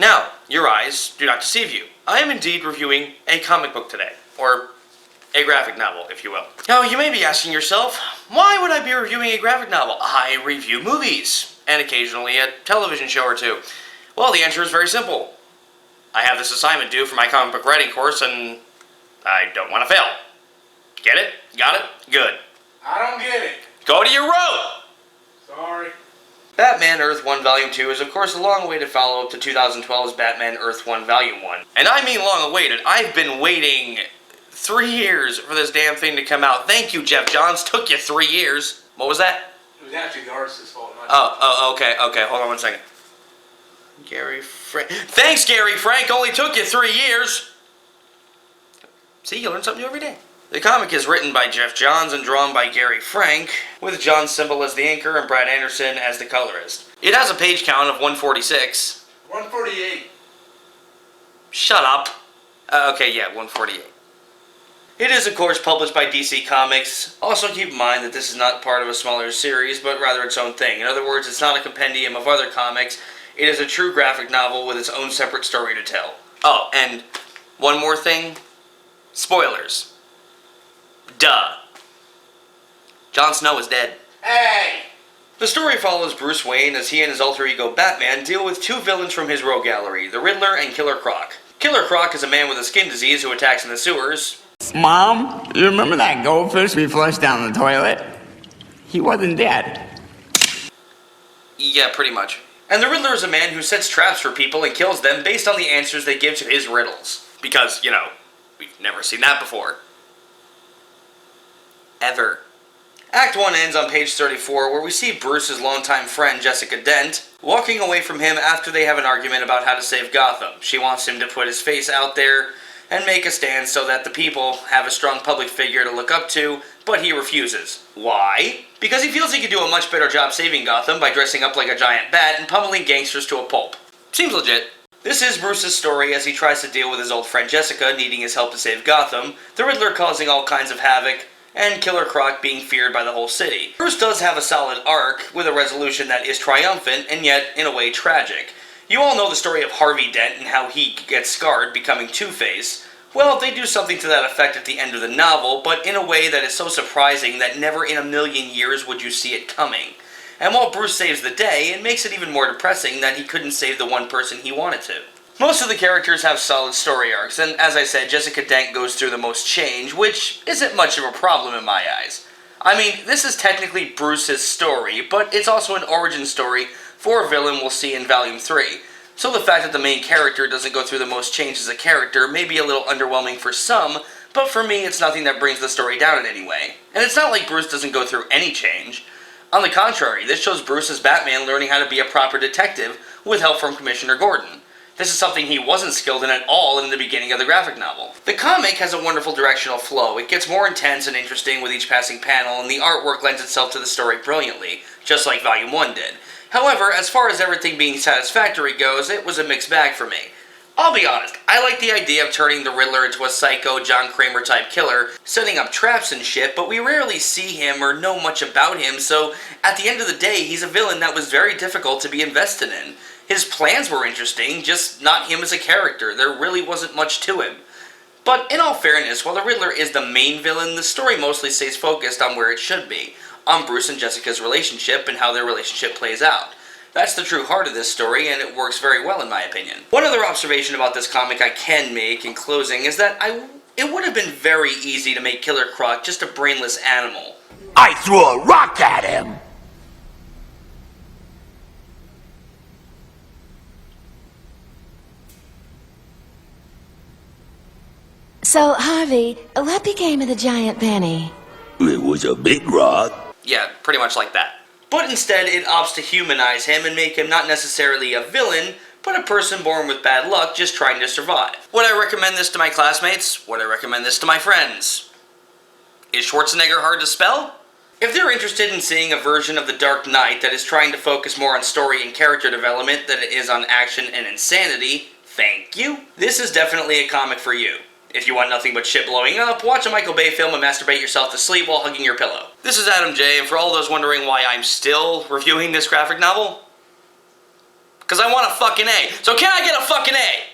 Now, your eyes do not deceive you. I am indeed reviewing a comic book today, or a graphic novel, if you will. Now, you may be asking yourself, why would I be reviewing a graphic novel? I review movies, and occasionally a television show or two. Well, the answer is very simple. I have this assignment due for my comic book writing course, and I don't want to fail. Get it? Got it? Good. I don't get it. Go to your road! Sorry. Batman Earth 1 Volume 2 is of course a long-awaited follow-up to 2012's Batman Earth 1 Volume 1. And I mean long-awaited. I've been waiting 3 years for this damn thing to come out. Thank you, Geoff Johns. Took you 3 years. What was that? It was actually the artist's fault. Okay. Hold on one second. Gary Frank. Thanks, Gary Frank. Only took you 3 years. See, you learn something new every day. The comic is written by Geoff Johns and drawn by Gary Frank, with John Simbal as the inker and Brad Anderson as the colorist. It has a page count of 146. 148. Shut up. Okay, yeah, 148. It is, of course, published by DC Comics. Also keep in mind that this is not part of a smaller series, but rather its own thing. In other words, it's not a compendium of other comics. It is a true graphic novel with its own separate story to tell. Oh, and one more thing. Spoilers. Duh. Jon Snow is dead. Hey! The story follows Bruce Wayne as he and his alter ego Batman deal with two villains from his rogue gallery, the Riddler and Killer Croc. Killer Croc is a man with a skin disease who attacks in the sewers. Mom, you remember that goldfish we flushed down the toilet? He wasn't dead. Yeah, pretty much. And the Riddler is a man who sets traps for people and kills them based on the answers they give to his riddles. Because, you know, we've never seen that before. Ever. Act 1 ends on page 34, where we see Bruce's longtime friend, Jessica Dent, walking away from him after they have an argument about how to save Gotham. She wants him to put his face out there and make a stand so that the people have a strong public figure to look up to, but he refuses. Why? Because he feels he could do a much better job saving Gotham by dressing up like a giant bat and pummeling gangsters to a pulp. Seems legit. This is Bruce's story as he tries to deal with his old friend Jessica needing his help to save Gotham, the Riddler causing all kinds of havoc, and Killer Croc being feared by the whole city. Bruce does have a solid arc, with a resolution that is triumphant, and yet, in a way, tragic. You all know the story of Harvey Dent and how he gets scarred, becoming Two-Face. Well, they do something to that effect at the end of the novel, but in a way that is so surprising that never in a million years would you see it coming. And while Bruce saves the day, it makes it even more depressing that he couldn't save the one person he wanted to. Most of the characters have solid story arcs, and as I said, Jessica Dent goes through the most change, which isn't much of a problem in my eyes. I mean, this is technically Bruce's story, but it's also an origin story for a villain we'll see in Volume 3. So the fact that the main character doesn't go through the most change as a character may be a little underwhelming for some, but for me it's nothing that brings the story down in any way. And it's not like Bruce doesn't go through any change. On the contrary, this shows Bruce as Batman learning how to be a proper detective with help from Commissioner Gordon. This is something he wasn't skilled in at all in the beginning of the graphic novel. The comic has a wonderful directional flow. It gets more intense and interesting with each passing panel, and the artwork lends itself to the story brilliantly, just like Volume 1 did. However, as far as everything being satisfactory goes, it was a mixed bag for me. I'll be honest, I like the idea of turning the Riddler into a psycho John Kramer type killer, setting up traps and shit, but we rarely see him or know much about him, so at the end of the day, he's a villain that was very difficult to be invested in. His plans were interesting, just not him as a character. There really wasn't much to him. But in all fairness, while the Riddler is the main villain, the story mostly stays focused on where it should be, on Bruce and Jessica's relationship and how their relationship plays out. That's the true heart of this story, and it works very well in my opinion. One other observation about this comic I can make in closing is that it would have been very easy to make Killer Croc just a brainless animal. I threw a rock at him! So, Harvey, what became of the giant penny? It was a big rock. Yeah, pretty much like that. But instead, it opts to humanize him and make him not necessarily a villain, but a person born with bad luck just trying to survive. Would I recommend this to my classmates? Would I recommend this to my friends? Is Schwarzenegger hard to spell? If they're interested in seeing a version of The Dark Knight that is trying to focus more on story and character development than it is on action and insanity, thank you. This is definitely a comic for you. If you want nothing but shit blowing up, watch a Michael Bay film and masturbate yourself to sleep while hugging your pillow. This is Adam J, and for all those wondering why I'm still reviewing this graphic novel, because I want a fucking A. So can I get a fucking A?